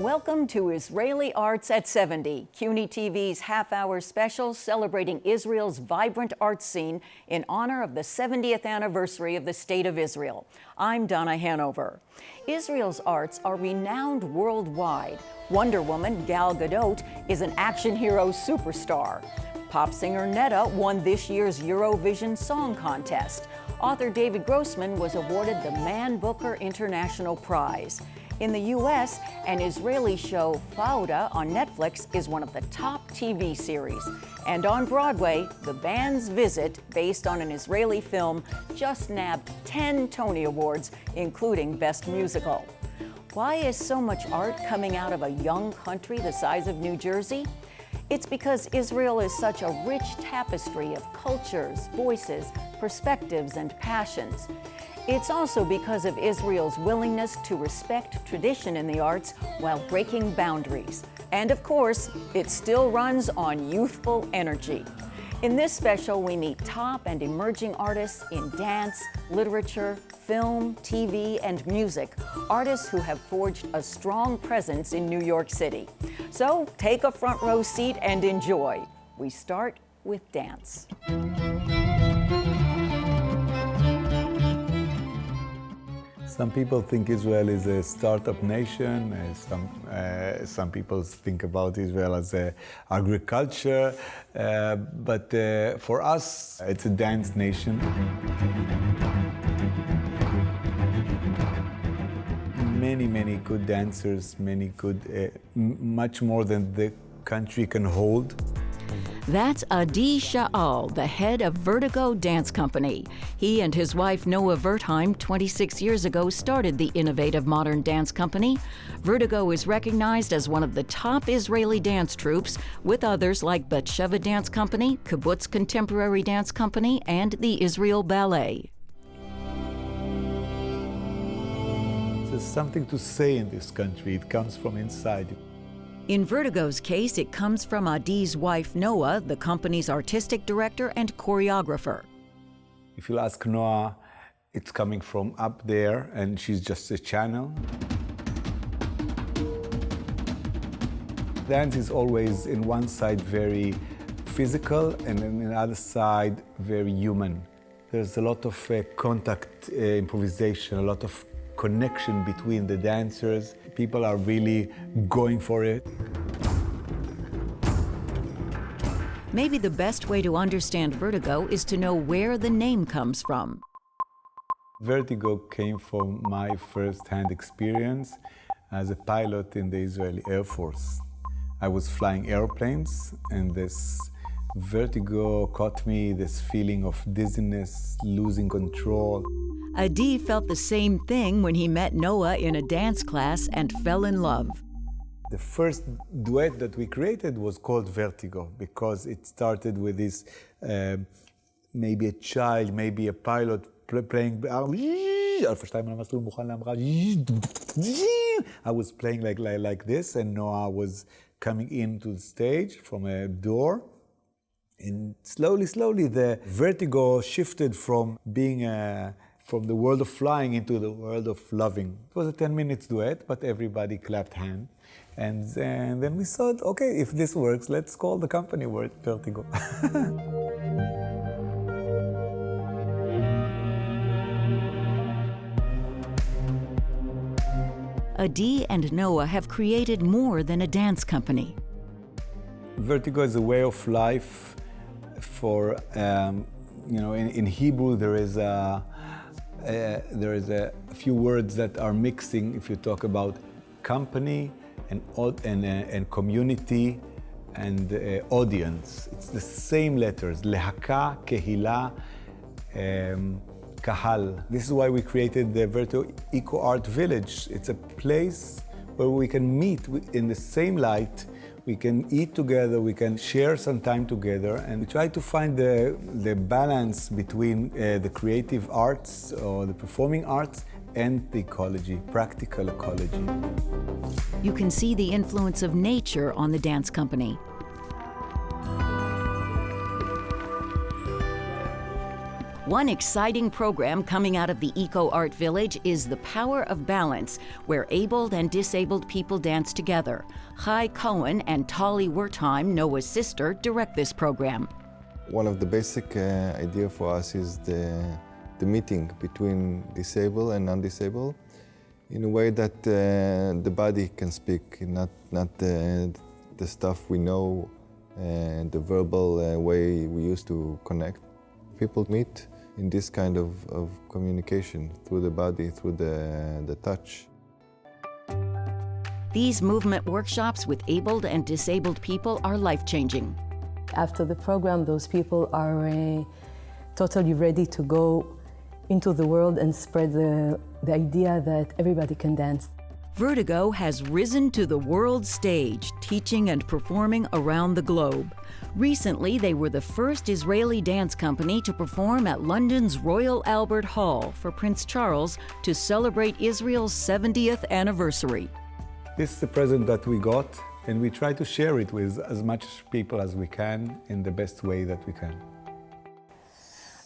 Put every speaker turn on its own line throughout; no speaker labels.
Welcome to Israeli Arts at 70, CUNY TV's half-hour special celebrating Israel's vibrant art scene in honor of the 70th anniversary of the State of Israel. I'm Donna Hanover. Israel's arts are renowned worldwide. Wonder Woman Gal Gadot is an action hero superstar. Pop singer Netta won this year's Eurovision Song Contest. Author David Grossman was awarded the Man Booker International Prize. In the U.S., an Israeli show, Fauda, on Netflix is one of the top TV series. And on Broadway, The Band's Visit, based on an Israeli film, just nabbed 10 Tony Awards, including Best Musical. Why is so much art coming out of a young country the size of New Jersey? It's because Israel is such a rich tapestry of cultures, voices, perspectives, and passions. It's also because of Israel's willingness to respect tradition in the arts while breaking boundaries. And of course, it still runs on youthful energy. In this special, we meet top and emerging artists in dance, literature, film, TV, and music, artists who have forged a strong presence in New York City. So take a front row seat and enjoy. We start with dance.
Some people think Israel is a startup nation. Some people think about Israel as a agriculture. But for us, it's a dance nation. Many good dancers, much more than the country can hold.
That's Adi Sha'al, the head of Vertigo Dance Company. He and his wife Noah Wertheim 26 years ago started the innovative modern dance company. Vertigo is recognized as one of the top Israeli dance troupes, with others like Batsheva Dance Company, Kibbutz Contemporary Dance Company, and the Israel Ballet.
There's something to say in this country. It comes from inside.
In Vertigo's case, it comes from Adi's wife, Noah, the company's artistic director and choreographer.
If you'll ask Noah, it's coming from up there, and she's just a channel. Dance is always, in one side, very physical, and on the other side, very human. There's a lot of contact, improvisation, a lot of connection between the dancers. People are really going for it.
Maybe the best way to understand Vertigo is to know where the name comes from.
Vertigo came from my first-hand experience as a pilot in the Israeli Air Force. I was flying airplanes, and this vertigo caught me, this feeling of dizziness, losing control.
Adi felt the same thing when he met Noah in a dance class and fell in love.
The first duet that we created was called Vertigo because it started with this, maybe a child, maybe a pilot playing. I was playing like this, and Noah was coming into the stage from a door. And slowly, the vertigo shifted from being from the world of flying into the world of loving. It was a 10-minute duet, but everybody clapped hands. And then we thought, okay, if this works, let's call the company Vertigo.
Adi and Noah have created more than a dance company.
Vertigo is a way of life for, in Hebrew there is a few words that are mixing if you talk about company and community and audience. It's the same letters, lehaka, kehila, kahal. This is why we created the Vertigo Eco Art Village. It's a place where we can meet in the same light. We can eat together, we can share some time together, and we try to find the balance between the creative arts or the performing arts and the ecology, practical ecology.
You can see the influence of nature on the dance company. One exciting program coming out of the Eco Art Village is The Power of Balance, where abled and disabled people dance together. Chai Cohen and Tali Wertheim, Noah's sister, direct this program.
One of the basic idea for us is the meeting between disabled and non-disabled in a way that the body can speak, not the stuff we know and the verbal way we used to connect. People meet in this kind of communication through the body, through the touch.
These movement workshops with abled and disabled people are life-changing.
After the program, those people are totally ready to go into the world and spread the idea that everybody can dance.
Vertigo has risen to the world stage, teaching and performing around the globe. Recently, they were the first Israeli dance company to perform at London's Royal Albert Hall for Prince Charles to celebrate Israel's 70th anniversary.
This is the present that we got, and we try to share it with as much people as we can in the best way that we can.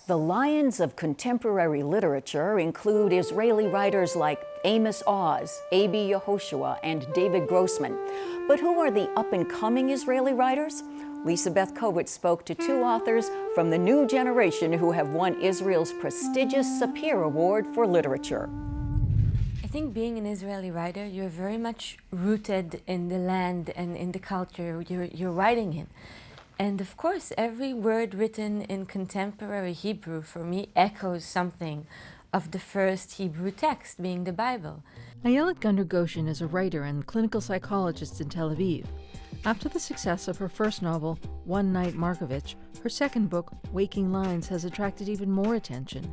The lions of contemporary literature include Israeli writers like Amos Oz, A.B. Yehoshua, and David Grossman. But who are the up-and-coming Israeli writers? Lisa Beth Kowitz spoke to two authors from the new generation who have won Israel's prestigious Sapir Award for Literature.
I think being an Israeli writer, you're very much rooted in the land and in the culture you're writing in. And of course, every word written in contemporary Hebrew for me echoes something of the first Hebrew text, being the Bible.
Ayelet Gundar-Goshen is a writer and clinical psychologist in Tel Aviv. After the success of her first novel, One Night Markovitch, her second book, Waking Lines, has attracted even more attention.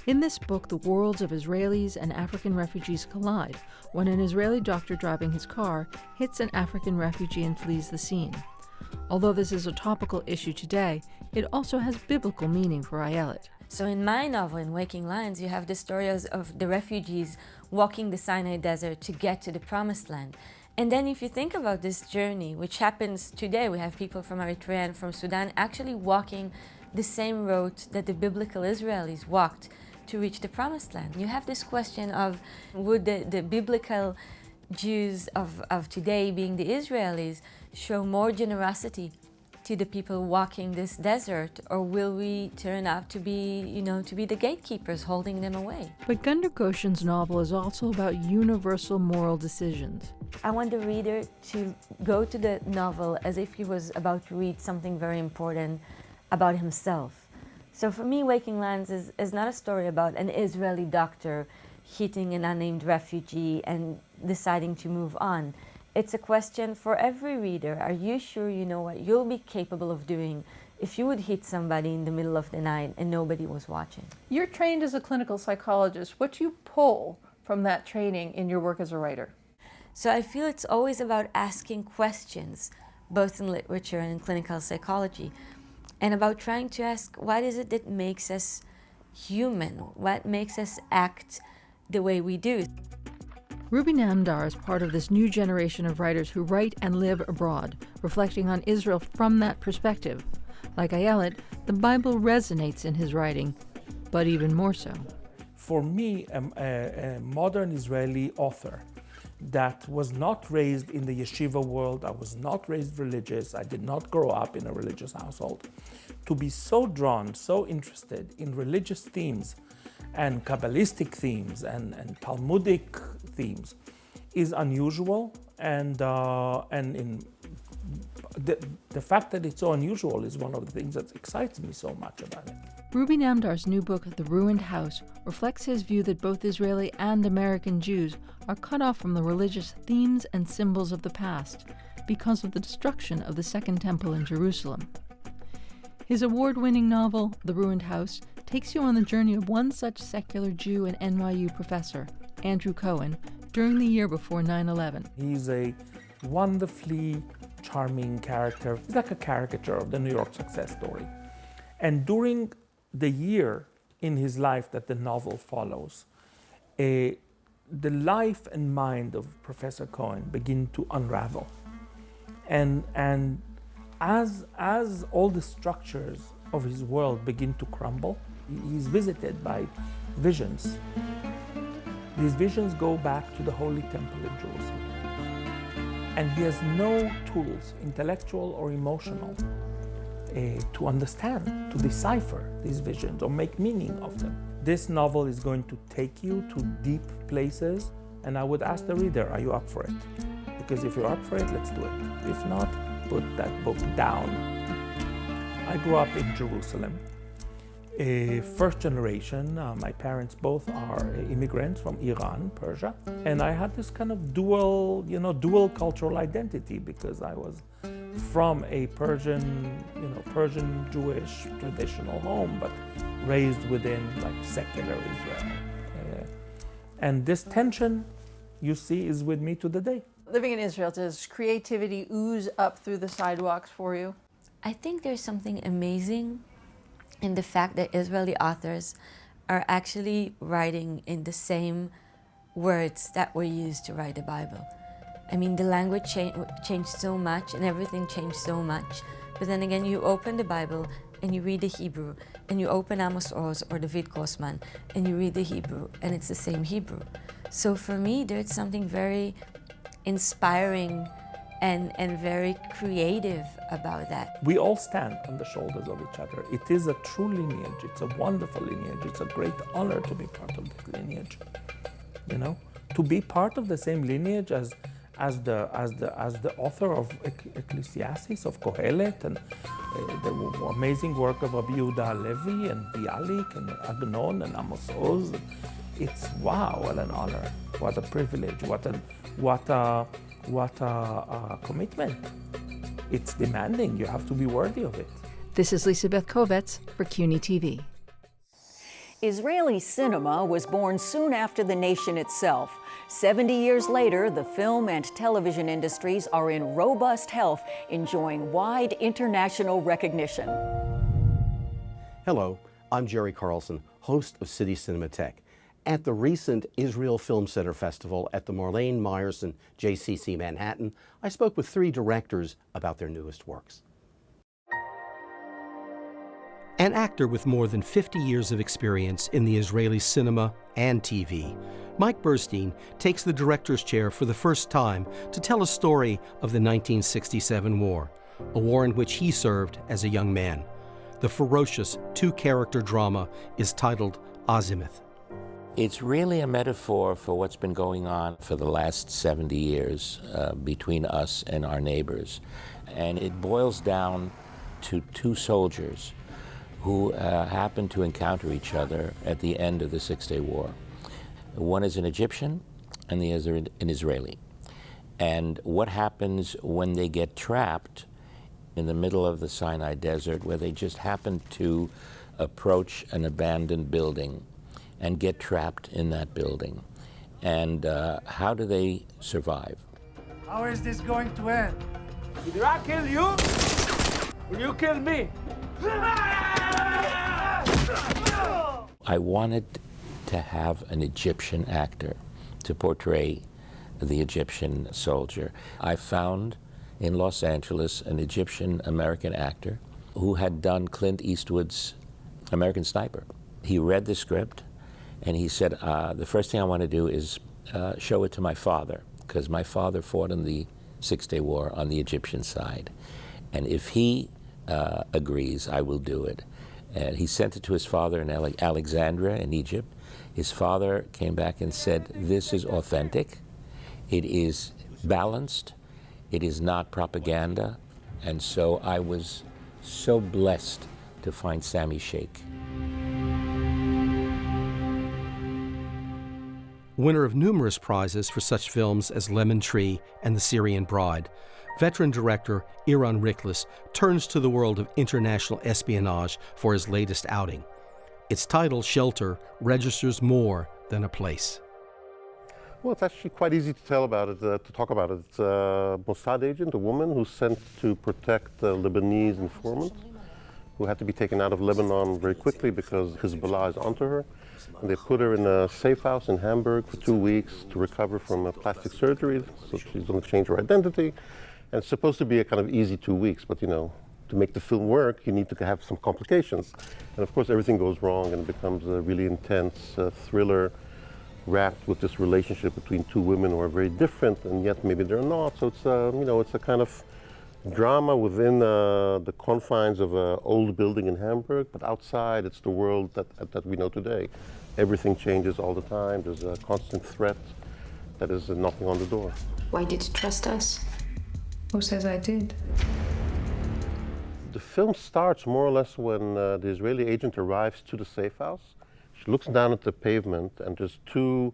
In this book, the worlds of Israelis and African refugees collide when an Israeli doctor driving his car hits an African refugee and flees the scene. Although this is a topical issue today, it also has biblical meaning for Ayelet.
So in my novel, in Waking Lines, you have the stories of the refugees walking the Sinai Desert to get to the Promised Land. And then if you think about this journey, which happens today, we have people from Eritrea and from Sudan actually walking the same route that the biblical Israelis walked to reach the Promised Land. You have this question of, would the biblical Jews of today, being the Israelis, show more generosity to the people walking this desert, or will we turn out to be, the gatekeepers holding them away?
But Gundar-Goshen's novel is also about universal moral decisions.
I want the reader to go to the novel as if he was about to read something very important about himself. So for me, Waking Lines is not a story about an Israeli doctor hitting an unnamed refugee and deciding to move on. It's a question for every reader. Are you sure you know what you'll be capable of doing if you would hit somebody in the middle of the night and nobody was watching?
You're trained as a clinical psychologist. What do you pull from that training in your work as a writer?
So I feel it's always about asking questions, both in literature and in clinical psychology, and about trying to ask, what is it that makes us human? What makes us act the way we do?
Ruby Namdar is part of this new generation of writers who write and live abroad, reflecting on Israel from that perspective. Like Ayelet, the Bible resonates in his writing, but even more so.
For me, a modern Israeli author that was not raised in the yeshiva world, I was not raised religious, I did not grow up in a religious household, to be so drawn, so interested in religious themes and Kabbalistic themes and Talmudic themes is unusual, and in the fact that it's so unusual is one of the things that excites me so much about it.
Ruby Namdar's new book, The Ruined House, reflects his view that both Israeli and American Jews are cut off from the religious themes and symbols of the past because of the destruction of the Second Temple in Jerusalem. His award-winning novel, The Ruined House, takes you on the journey of one such secular Jew and NYU professor, Andrew Cohen, during the year before 9/11.
He's a wonderfully charming character. He's like a caricature of the New York success story. And during the year in his life that the novel follows, the life and mind of Professor Cohen begin to unravel. And as all the structures of his world begin to crumble, He's visited by visions. These visions go back to the Holy Temple in Jerusalem. And he has no tools, intellectual or emotional, to understand, to decipher these visions or make meaning of them. This novel is going to take you to deep places, and I would ask the reader, are you up for it? Because if you're up for it, let's do it. If not, put that book down. I grew up in Jerusalem. First generation, my parents both are immigrants from Iran, Persia, and I had this kind of dual cultural identity because I was from a Persian Jewish traditional home, but raised within like secular Israel. And this tension, you see, is with me to the day.
Living in Israel, does creativity ooze up through the sidewalks for you?
I think there's something amazing in the fact that Israeli authors are actually writing in the same words that were used to write the Bible. I mean, the language changed so much and everything changed so much. But then again, you open the Bible and you read the Hebrew, and you open Amos Oz or David Grossman and you read the Hebrew, and it's the same Hebrew. So for me, there's something very inspiring and very creative about that.
We all stand on the shoulders of each other. It is a true lineage. It's a wonderful lineage. It's a great honor to be part of this lineage. You know, to be part of the same lineage as the author of Ecclesiastes, of Kohelet, and the amazing work of Rabbi Yehuda Halevi and Bialik and Agnon and Amos Oz. It's wow, what an honor, what a privilege, what a commitment. It's demanding. You have to be worthy of it.
This is Lisa Beth Kovetz for CUNY TV.
Israeli cinema was born soon after the nation itself. 70 years later, the film and television industries are in robust health, enjoying wide international recognition.
Hello, I'm Jerry Carlson, host of City Cinematheque. At the recent Israel Film Center Festival at the Marlene Meyerson JCC Manhattan, I spoke with 3 directors about their newest works. An actor with more than 50 years of experience in the Israeli cinema and TV, Mike Burstein takes the director's chair for the first time to tell a story of the 1967 war, a war in which he served as a young man. The ferocious 2-character drama is titled Azimuth.
It's really a metaphor for what's been going on for the last 70 years between us and our neighbors. And it boils down to 2 soldiers who happen to encounter each other at the end of the Six-Day War. One is an Egyptian and the other an Israeli. And what happens when they get trapped in the middle of the Sinai Desert, where they just happen to approach an abandoned building and get trapped in that building. And how do they survive?
How is this going to end?
Either I kill you, or you kill me.
I wanted to have an Egyptian actor to portray the Egyptian soldier. I found in Los Angeles an Egyptian-American actor who had done Clint Eastwood's American Sniper. He read the script, and he said, the first thing I want to do is show it to my father, because my father fought in the Six-Day War on the Egyptian side. And if he agrees, I will do it. And he sent it to his father in Alexandria in Egypt. His father came back and said, this is authentic, it is balanced, it is not propaganda. And so I was so blessed to find Sami Sheikh.
Winner of numerous prizes for such films as Lemon Tree and The Syrian Bride, veteran director Iran Riklis turns to the world of international espionage for his latest outing. Its title, Shelter, registers more than a place.
Well, it's actually quite easy to tell about it, to talk about it. It's a Mossad agent, a woman who's sent to protect the Lebanese informant who had to be taken out of Lebanon very quickly because Hezbollah is onto her. And they put her in a safe house in Hamburg for 2 weeks to recover from a plastic surgery. So she's going to change her identity. And it's supposed to be a kind of easy 2 weeks, but you know, to make the film work, you need to have some complications. And of course, everything goes wrong and it becomes a really intense thriller wrapped with this relationship between two women who are very different, and yet maybe they're not. So it's it's a kind of drama within the confines of an old building in Hamburg, but outside it's the world that we know today. Everything changes all the time. There's a constant threat that is knocking on the door.
Why did you trust us? Who says I did?
The film starts more or less when the Israeli agent arrives to the safe house. She looks down at the pavement and there's two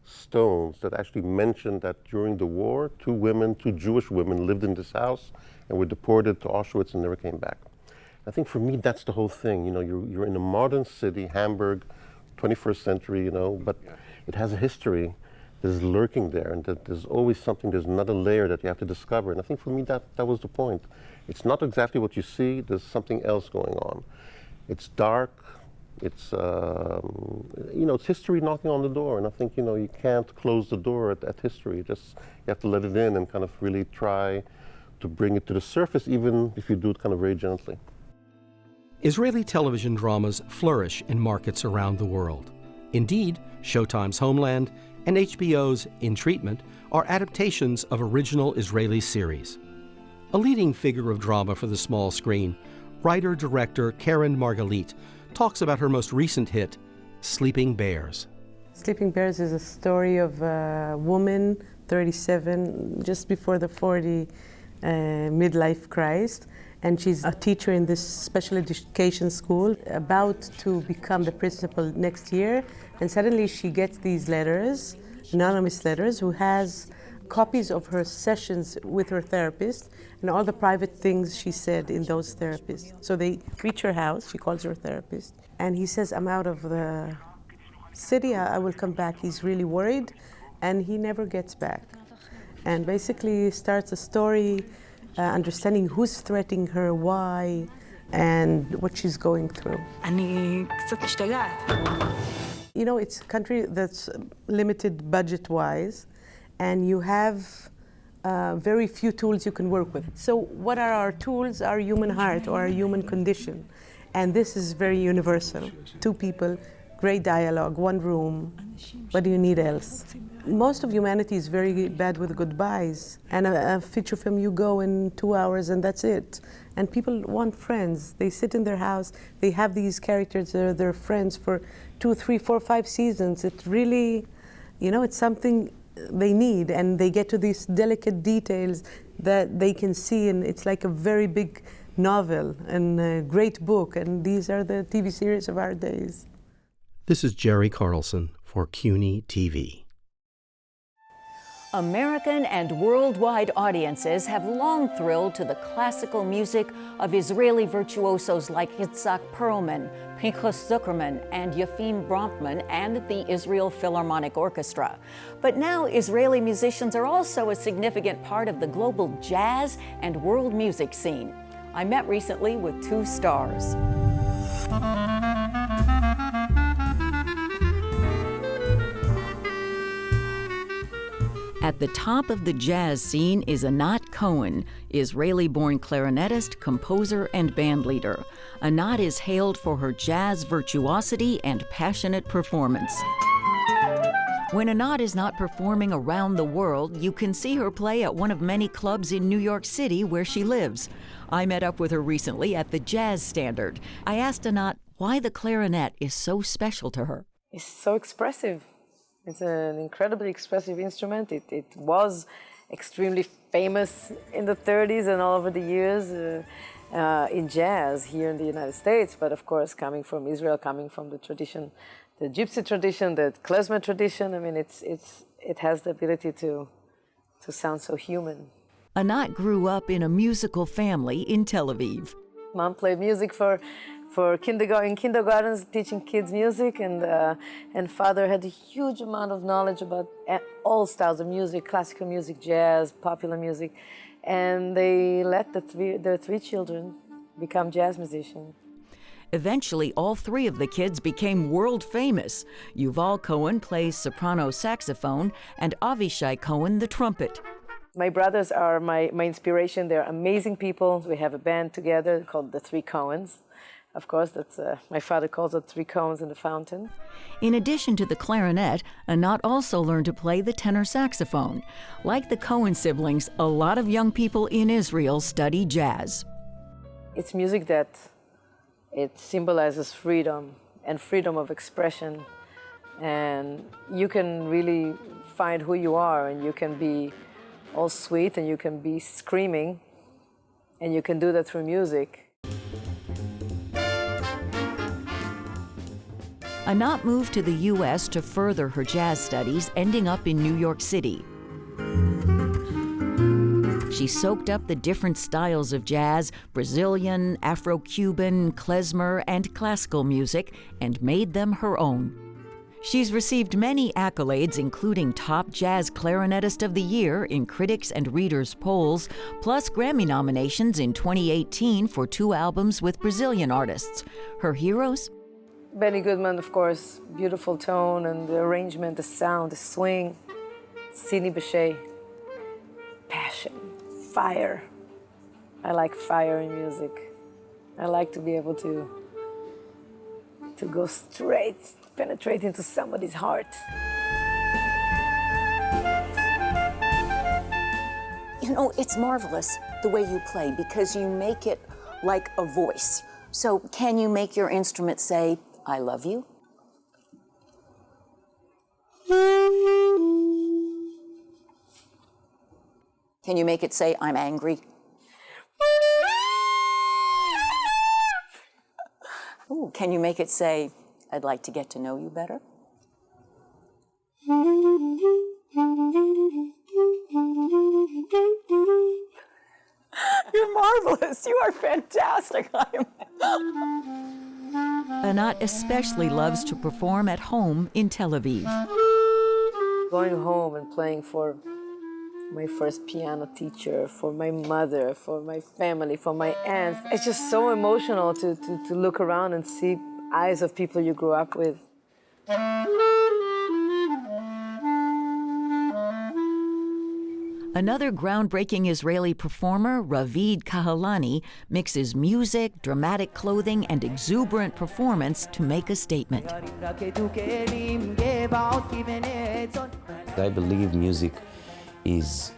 stones that actually mention that during the war, two Jewish women lived in this house and were deported to Auschwitz and never came back. I think for me, that's the whole thing. You know, you're in a modern city, Hamburg, 21st century, but it has a history that is lurking there, and that there's always something, there's another layer that you have to discover. And I think for me, that was the point. It's not exactly what you see, there's something else going on. It's dark, it's history knocking on the door, and I think, you can't close the door at history. You have to let it in and kind of really try to bring it to the surface, even if you do it kind of very gently.
Israeli television dramas flourish in markets around the world. Indeed, Showtime's Homeland and HBO's In Treatment are adaptations of original Israeli series. A leading figure of drama for the small screen, writer-director Karen Margalit talks about her most recent hit, Sleeping Bears.
Sleeping Bears is a story of a woman, 37, just before the 40 midlife crisis, and she's a teacher in this special education school, about to become the principal next year, and suddenly she gets these letters, anonymous letters, who has copies of her sessions with her therapist and all the private things she said in those therapists. So they reach her house, she calls her therapist, and he says, I'm out of the city, I will come back. He's really worried, and he never gets back. And basically starts a story understanding who's threatening her, why, and what she's going through. It's a country that's limited budget-wise, and you have very few tools you can work with. So what are our tools? Our human heart or our human condition. And this is very universal. Two people, great dialogue, one room. What do you need else? Most of humanity is very bad with goodbyes. And a feature film, you go in 2 hours and that's it. And people want friends. They sit in their house, they have these characters, they're their friends for 2, 3, 4, 5 seasons. It really, it's something they need, and they get to these delicate details that they can see, and it's like a very big novel and a great book, and these are the TV series of our days.
This is Jerry Carlson for CUNY TV.
American and worldwide audiences have long thrilled to the classical music of Israeli virtuosos like Yitzhak Perlman, Pinchas Zuckerman, and Yefim Bronfman, and the Israel Philharmonic Orchestra. But now Israeli musicians are also a significant part of the global jazz and world music scene. I met recently with two stars. At the top of the jazz scene is Anat Cohen, Israeli-born clarinetist, composer, and bandleader. Anat is hailed for her jazz virtuosity and passionate performance. When Anat is not performing around the world, you can see her play at one of many clubs in New York City where she lives. I met up with her recently at the Jazz Standard. I asked Anat why the clarinet is so special to her.
It's so expressive. It's an incredibly expressive instrument. It was extremely famous in the 30s and all over the years in jazz here in the United States, but of course coming from Israel, coming from the tradition, the gypsy tradition, the klezmer tradition. I mean, it has the ability to sound so human.
Anat grew up in a musical family in Tel Aviv.
Mom played music for kindergartens, teaching kids music, and father had a huge amount of knowledge about all styles of music, classical music, jazz, popular music, and they let their three children become jazz musicians.
Eventually, all three of the kids became world famous. Yuval Cohen plays soprano saxophone, and Avishai Cohen the trumpet.
My brothers are my inspiration. They're amazing people. We have a band together called the Three Cohens. Of course, that's my father calls it Three Cohens in the Fountain.
In addition to the clarinet, Anat also learned to play the tenor saxophone. Like the Cohen siblings, a lot of young people in Israel study jazz.
It's music that it symbolizes freedom and freedom of expression. And you can really find who you are, and you can be all sweet, and you can be screaming, and you can do that through music.
Anat moved to the U.S. to further her jazz studies, ending up in New York City. She soaked up the different styles of jazz, Brazilian, Afro-Cuban, klezmer, and classical music, and made them her own. She's received many accolades, including Top Jazz Clarinetist of the Year in critics' and readers' polls, plus Grammy nominations in 2018 for 2 albums with Brazilian artists. Her heroes?
Benny Goodman, of course, beautiful tone and the arrangement, the sound, the swing. Sidney Bechet, passion, fire. I like fire in music. I like to be able to go straight, penetrate into somebody's heart.
You know, it's marvelous the way you play because you make it like a voice. So can you make your instrument say, I love you? Can you make it say, I'm angry? Ooh, can you make it say, I'd like to get to know you better? You're marvelous. You are fantastic. Anat especially loves to perform at home in Tel Aviv.
Going home and playing for my first piano teacher, for my mother, for my family, for my aunts. It's just so emotional to look around and see eyes of people you grew up with.
Another groundbreaking Israeli performer, Ravid Kahalani, mixes music, dramatic clothing, and exuberant performance to make a statement.
I believe music is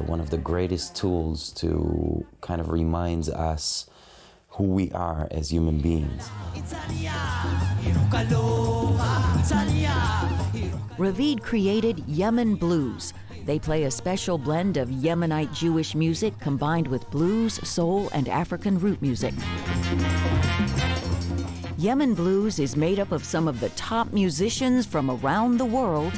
one of the greatest tools to kind of reminds us who we are as human beings.
Ravid created Yemen Blues. They play a special blend of Yemenite Jewish music combined with blues, soul, and African root music. Yemen Blues is made up of some of the top musicians from around the world,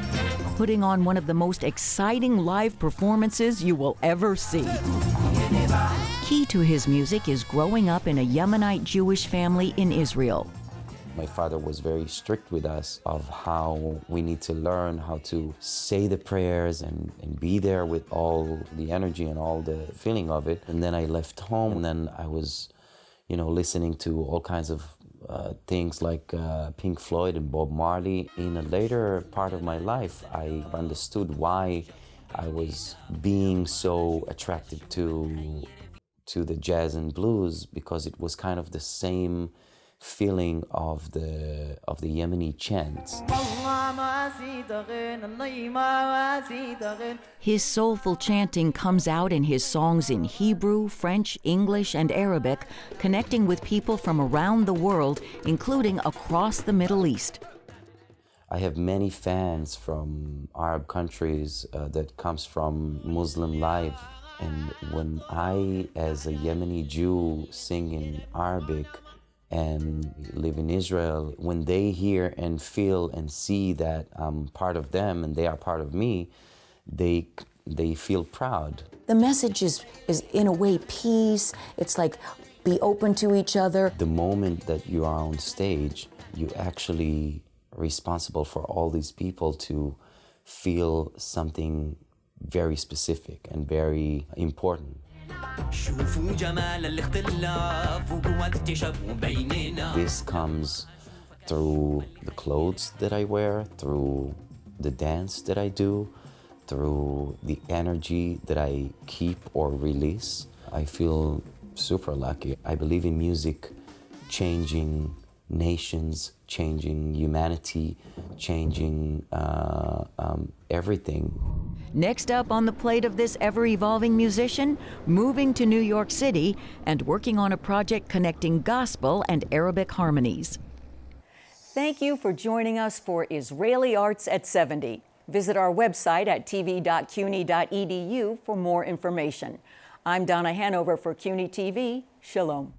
putting on one of the most exciting live performances you will ever see. Key to his music is growing up in a Yemenite Jewish family in Israel.
My father was very strict with us of how we need to learn how to say the prayers and be there with all the energy and all the feeling of it. And then I left home, and then I was, listening to all kinds of things like Pink Floyd and Bob Marley. In a later part of my life, I understood why I was being so attracted to the jazz and blues, because it was kind of the same feeling of the Yemeni chants.
His soulful chanting comes out in his songs in Hebrew, French, English, and Arabic, connecting with people from around the world, including across the Middle East.
I have many fans from Arab countries that comes from Muslim life. And when I, as a Yemeni Jew, sing in Arabic and live in Israel, when they hear and feel and see that I'm part of them and they are part of me, they feel proud.
The message is in a way peace. It's like be open to each other.
The moment that you are on stage, you actually responsible for all these people to feel something very specific and very important. This comes through the clothes that I wear, through the dance that I do, through the energy that I keep or release. I feel super lucky. I believe in music changing nations, changing humanity, changing everything.
Next up on the plate of this ever-evolving musician, moving to New York City and working on a project connecting gospel and Arabic harmonies. Thank you for joining us for Israeli Arts at 70. Visit our website at tv.cuny.edu for more information. I'm Donna Hanover for CUNY TV. Shalom.